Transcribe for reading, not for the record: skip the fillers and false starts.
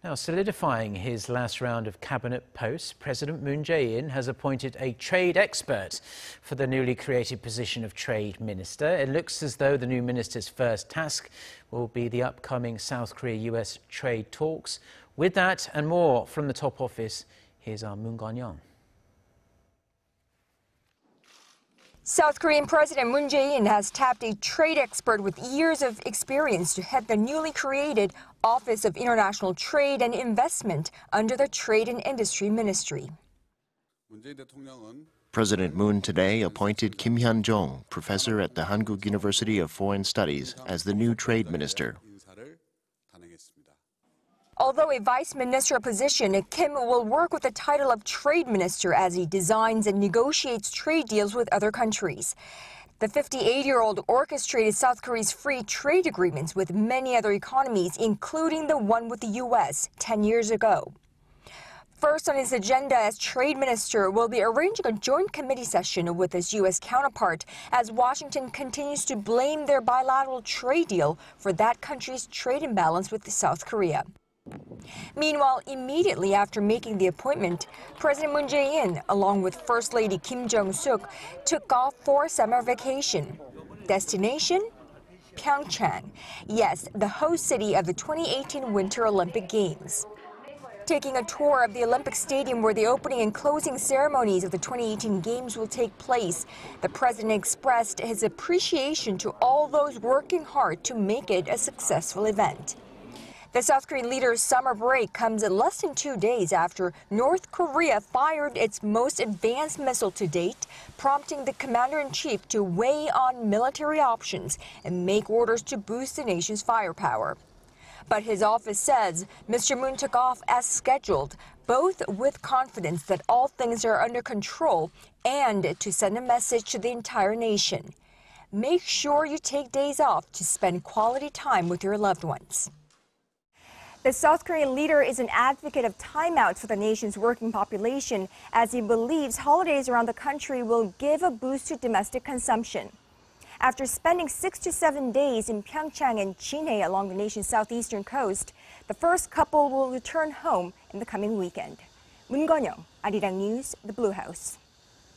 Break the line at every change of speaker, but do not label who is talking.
Now, solidifying his last round of cabinet posts, President Moon Jae-in has appointed a trade expert for the newly created position of Trade Minister. It looks as though the new minister's first task will be the upcoming South Korea-U.S. trade talks. With that and more from the top office, here's our Connyoung.
South Korean President Moon Jae-in has tapped a trade expert with years of experience to head the newly created Office of International Trade and Investment under the Trade and Industry Ministry.
President Moon today appointed Kim Hyun-chong, professor at the Hankuk University of Foreign Studies, as the new trade minister.
Although a vice-ministerial position, Kim will work with the title of trade minister as he designs and negotiates trade deals with other countries. The 58-year-old orchestrated South Korea's free trade agreements with many other economies, including the one with the U.S. 10 years ago. First on his agenda as trade minister will be arranging a joint committee session with his U.S. counterpart as Washington continues to blame their bilateral trade deal for that country's trade imbalance with South Korea. Meanwhile, immediately after making the appointment, President Moon Jae-in, along with First Lady Kim Jong-suk, took off for summer vacation. Destination? Pyeongchang. Yes, the host city of the 2018 Winter Olympic Games. Taking a tour of the Olympic Stadium where the opening and closing ceremonies of the 2018 Games will take place, the president expressed his appreciation to all those working hard to make it a successful event. The South Korean leader's summer break comes in less than 2 days after North Korea fired its most advanced missile to date, prompting the commander-in-chief to weigh on military options and make orders to boost the nation's firepower. But his office says Mr. Moon took off as scheduled, both with confidence that all things are under control and to send a message to the entire nation. Make sure you take days off to spend quality time with your loved ones. The South Korean leader is an advocate of timeouts for the nation's working population as he believes holidays around the country will give a boost to domestic consumption. After spending 6 to 7 days in Pyeongchang and Jinhae along the nation's southeastern coast, the first couple will return home in the coming weekend. Connyoung, Arirang News, the Blue House.